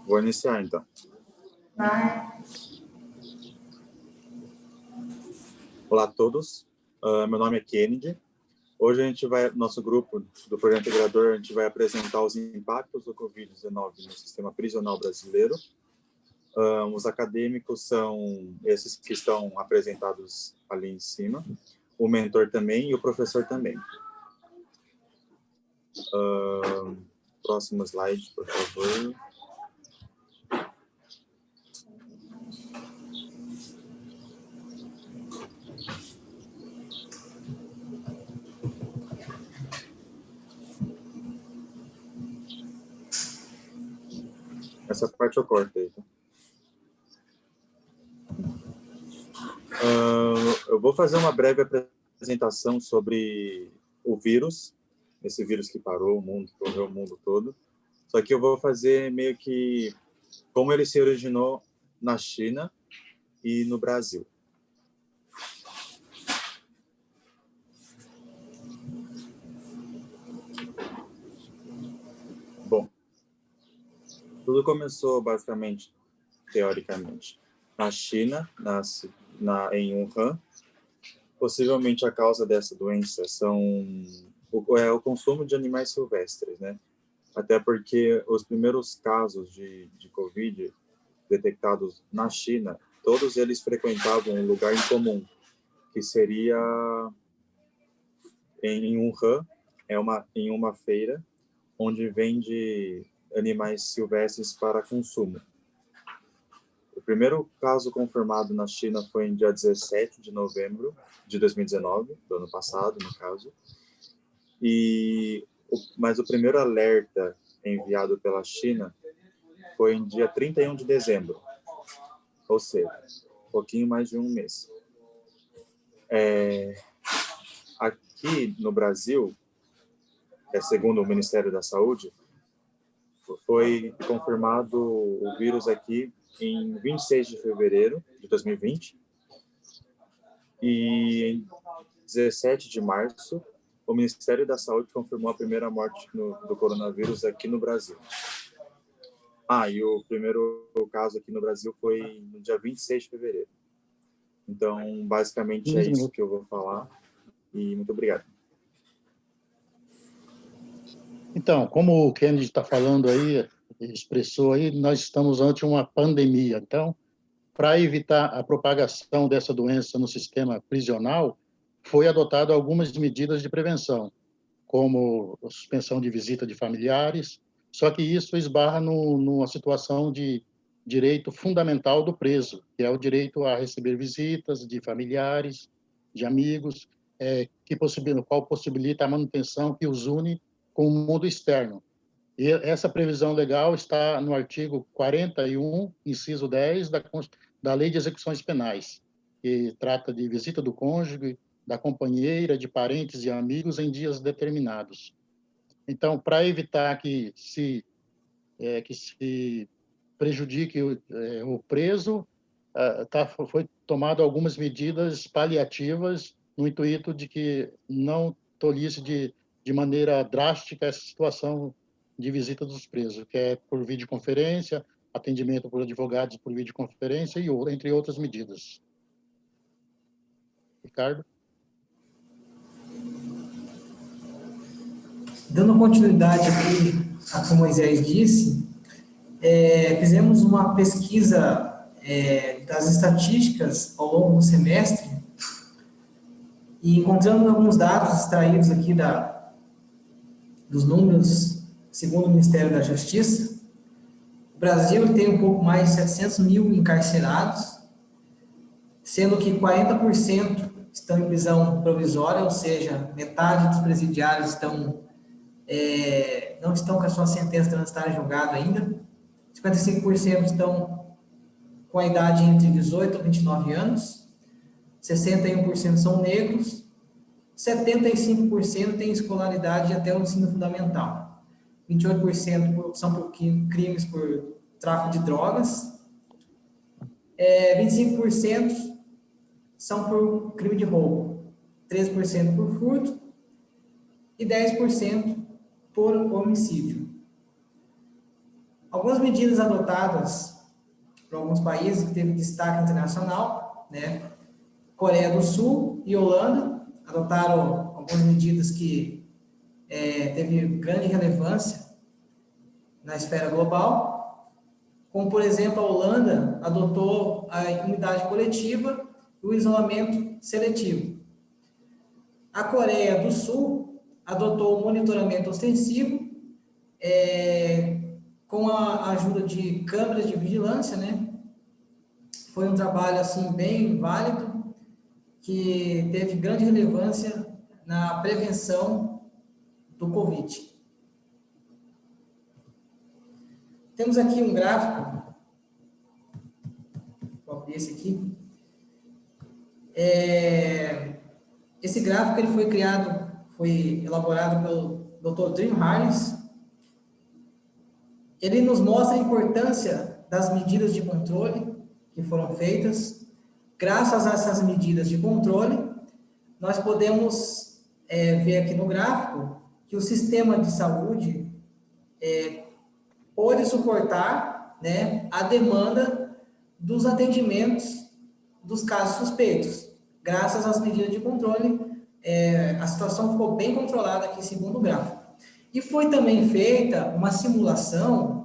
Vou iniciar, então. Olá a todos, meu nome é Kennedy. Hoje nosso grupo do Programa Integrador, a gente vai apresentar os impactos do Covid-19 no sistema prisional brasileiro. Os acadêmicos são esses que estão apresentados ali em cima, o mentor também e o professor também. Próximo slide, por favor. Essa parte eu cortei. Tá? Eu vou fazer uma breve apresentação sobre o vírus, esse vírus que parou o mundo, correu o mundo todo. Só que eu vou fazer meio que como ele se originou na China e no Brasil. Bom, tudo começou basicamente, teoricamente, na China, em Wuhan. Possivelmente a causa dessa doença é o consumo de animais silvestres, né? Até porque os primeiros casos de Covid detectados na China, todos eles frequentavam um lugar em comum, que seria em Wuhan, em uma feira, onde vende animais silvestres para consumo. O primeiro caso confirmado na China foi em dia 17 de novembro de 2019, do ano passado, no caso. Mas o primeiro alerta enviado pela China foi em dia 31 de dezembro, ou seja, um pouquinho mais de um mês. Aqui no Brasil, segundo o Ministério da Saúde, foi confirmado o vírus aqui em 26 de fevereiro de 2020 e em 17 de março o Ministério da Saúde confirmou a primeira morte do coronavírus aqui no Brasil. E o primeiro caso aqui no Brasil foi no dia 26 de fevereiro. Então, basicamente, é isso que eu vou falar. E muito obrigado. Então, como o Kennedy está falando aí, expressou aí, nós estamos ante uma pandemia. Então, para evitar a propagação dessa doença no sistema prisional, foi adotado algumas medidas de prevenção, como a suspensão de visita de familiares, só que isso esbarra numa situação de direito fundamental do preso, que é o direito a receber visitas de familiares, de amigos, qual possibilita a manutenção que os une com o mundo externo. E essa previsão legal está no artigo 41, inciso 10, da Lei de Execuções Penais, que trata de visita do cônjuge, da companheira, de parentes e amigos em dias determinados. Então, para evitar que se prejudique o preso, foi tomado algumas medidas paliativas no intuito de que não tolhisse de maneira drástica essa situação de visita dos presos, que é por videoconferência, atendimento por advogados por videoconferência e entre outras medidas. Ricardo? Dando continuidade aqui a que o Moisés disse, fizemos uma pesquisa das estatísticas ao longo do semestre e encontramos alguns dados extraídos aqui dos números segundo o Ministério da Justiça. O Brasil tem um pouco mais de 700 mil encarcerados, sendo que 40% estão em prisão provisória, ou seja, metade dos presidiários não estão com a sua sentença transitária julgada ainda. 55% estão com a idade entre 18 e 29 anos. 61% são negros. 75% têm escolaridade até o ensino fundamental. 28% são por crimes por tráfico de drogas. 25% são por crime de roubo. 13% por furto. E 10% por homicídio. Algumas medidas adotadas por alguns países que teve destaque internacional, né? Coreia do Sul e Holanda adotaram algumas medidas que teve grande relevância na esfera global, como, por exemplo, a Holanda adotou a imunidade coletiva e o isolamento seletivo. A Coreia do Sul adotou o monitoramento ostensivo, com a ajuda de câmeras de vigilância, né? Foi um trabalho, assim, bem válido, que teve grande relevância na prevenção do Covid. Temos aqui um gráfico, vou abrir esse aqui. Esse gráfico ele foi elaborado pelo Dr. Jim Harris. Ele nos mostra a importância das medidas de controle que foram feitas. Graças a essas medidas de controle, nós podemos ver aqui no gráfico que o sistema de saúde pode suportar, né, a demanda dos atendimentos dos casos suspeitos. Graças às medidas de controle, a situação ficou bem controlada aqui, segundo o gráfico. E foi também feita uma simulação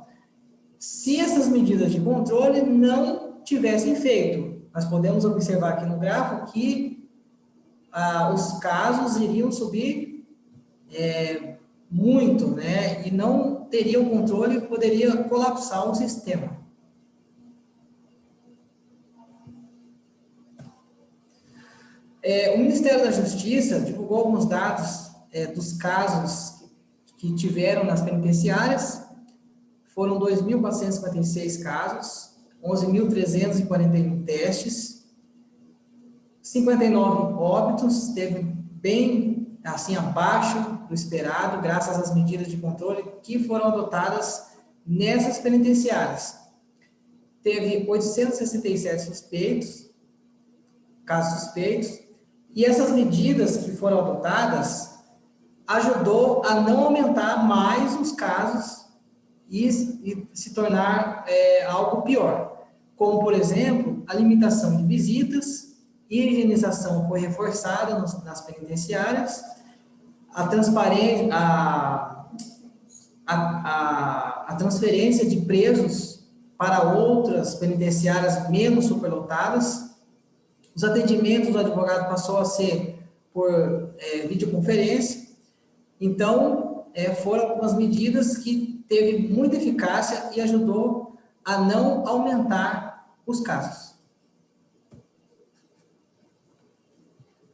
se essas medidas de controle não tivessem feito. Nós podemos observar aqui no gráfico que os casos iriam subir muito, né? E não teriam controle e poderia colapsar o sistema. O Ministério da Justiça divulgou alguns dados dos casos que tiveram nas penitenciárias. Foram 2.456 casos, 11.341 testes, 59 óbitos, teve bem assim abaixo do esperado, graças às medidas de controle que foram adotadas nessas penitenciárias. Teve 867 suspeitos, casos suspeitos, e essas medidas que foram adotadas ajudou a não aumentar mais os casos e se tornar algo pior. Como, por exemplo, a limitação de visitas, higienização foi reforçada nas penitenciárias, a transparência, a transferência de presos para outras penitenciárias menos superlotadas, os atendimentos do advogado passou a ser por videoconferência. Então, foram algumas medidas que teve muita eficácia e ajudou a não aumentar os casos.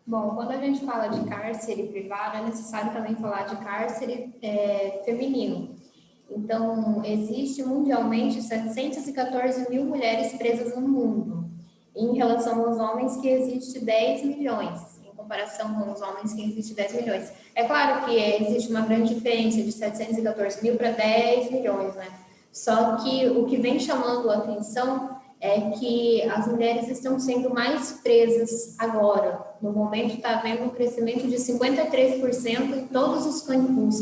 Bom, quando a gente fala de cárcere privado, é necessário também falar de cárcere feminino. Então, existe mundialmente 714 mil mulheres presas no mundo. Em relação aos homens, que existe 10 milhões. Em comparação com os homens, que existe 10 milhões. É claro que existe uma grande diferença de 714 mil para 10 milhões, né? Só que o que vem chamando a atenção é que as mulheres estão sendo mais presas agora. No momento está havendo um crescimento de 53% em todos os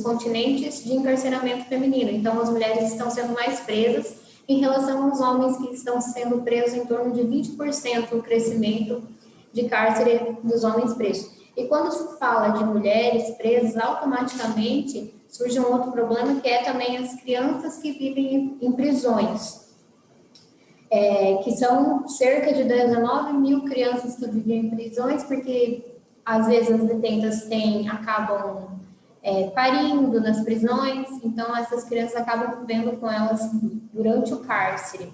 continentes de encarceramento feminino. Então, as mulheres estão sendo mais presas em relação aos homens, que estão sendo presos em torno de 20% o crescimento de cárcere dos homens presos. E quando se fala de mulheres presas, automaticamente surge um outro problema, que é também as crianças que vivem em prisões. Que são cerca de 19 mil crianças que vivem em prisões, porque às vezes as detentas acabam parindo nas prisões, então essas crianças acabam vivendo com elas durante o cárcere.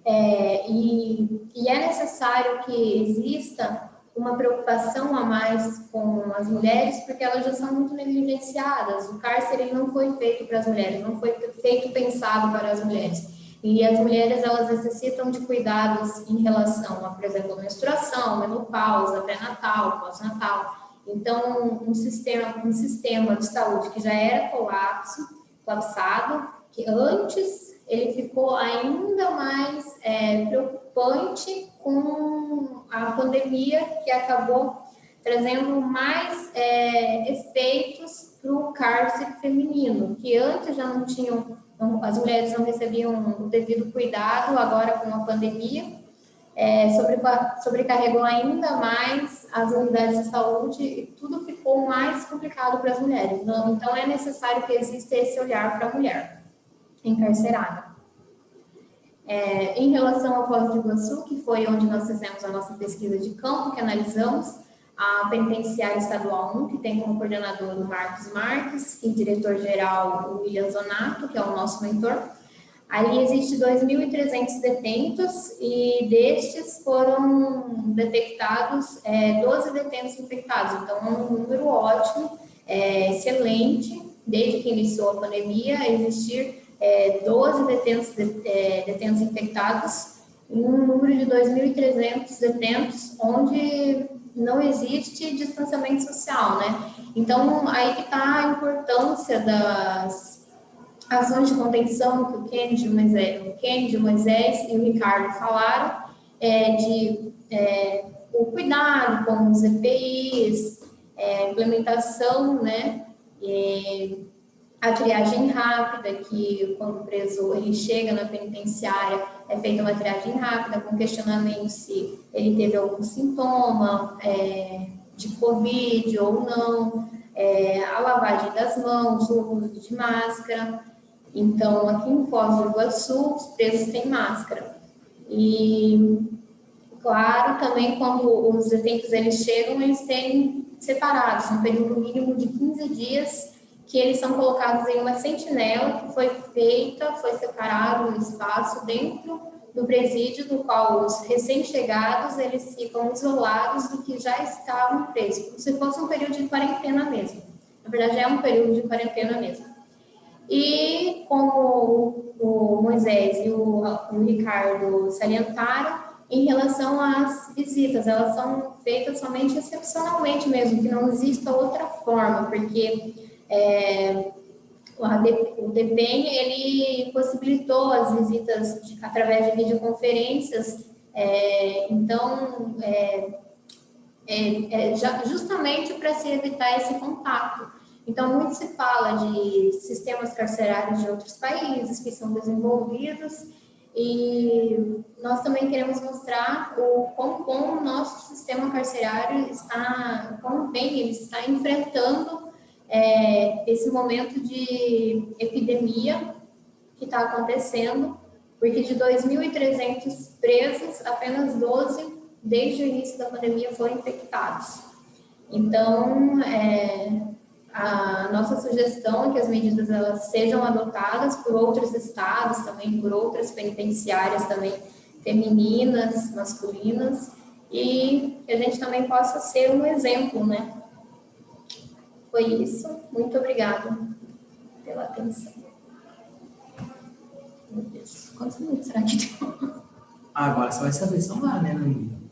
E é necessário que exista uma preocupação a mais com as mulheres, porque elas já são muito negligenciadas. O cárcere não foi feito para as mulheres, não foi feito pensado para as mulheres. E as mulheres, elas necessitam de cuidados em relação a, por exemplo, menstruação, menopausa, pré-natal, pós-natal. Então, um sistema de saúde que já era colapsado, que antes ele ficou ainda mais preocupante com a pandemia, que acabou trazendo mais efeitos para o cárcere feminino, que antes já não tinham, as mulheres não recebiam o devido cuidado, agora com a pandemia, sobrecarregou ainda mais as unidades de saúde e tudo ficou mais complicado para as mulheres. Então, é necessário que exista esse olhar para a mulher encarcerada. Em relação ao Foz do Iguaçu, que foi onde nós fizemos a nossa pesquisa de campo, que analisamos a Penitenciária Estadual 1, que tem como coordenador o Marcos Marques, e diretor-geral o William Zonato, que é o nosso mentor. Ali existe 2.300 detentos e destes foram detectados 12 detentos infectados. Então, é um número ótimo, excelente, desde que iniciou a pandemia, existir 12 detentos infectados, em um número de 2.300 detentos, onde não existe distanciamento social, né? Então, aí que está a importância das ações de contenção que o Kennedy, o Moisés e o Ricardo falaram, o cuidado com os EPIs, implementação, né? A triagem rápida, que quando o preso ele chega na penitenciária, é feita uma triagem rápida, com questionamento se ele teve algum sintoma de Covid ou não, a lavagem das mãos, o uso de máscara. Então, aqui em Foz do Iguaçu, os presos têm máscara. E, claro, também quando os detentos eles chegam, eles têm separados, um período mínimo de 15 dias, que eles são colocados em uma sentinela que foi separado um espaço dentro do presídio, no qual os recém-chegados, eles ficam isolados do que já estavam presos, como se fosse um período de quarentena mesmo. Na verdade, é um período de quarentena mesmo. E como o Moisés e o Ricardo salientaram, em relação às visitas, elas são feitas somente excepcionalmente mesmo, que não exista outra forma, porque o DEPEN, ele possibilitou as visitas através de videoconferências, justamente para se evitar esse contato. Então, muito se fala de sistemas carcerários de outros países que são desenvolvidos, e nós também queremos mostrar o quão bom o nosso sistema carcerário está, quão bem ele está enfrentando esse momento de epidemia que está acontecendo, porque de 2.300 presos, apenas 12, desde o início da pandemia, foram infectados. Então, a nossa sugestão é que as medidas elas sejam adotadas por outros estados, também por outras penitenciárias também femininas, masculinas, e que a gente também possa ser um exemplo, né? Foi isso. Muito obrigada pela atenção. Meu Deus, quantos minutos será que deu? Agora você vai saber somar, né, Luísa?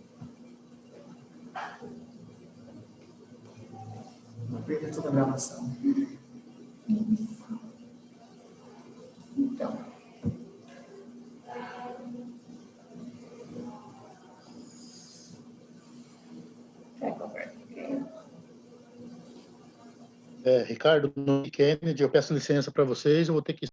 Não perder toda a gravação. Então. Ricardo e Kennedy, eu peço licença para vocês, eu vou ter que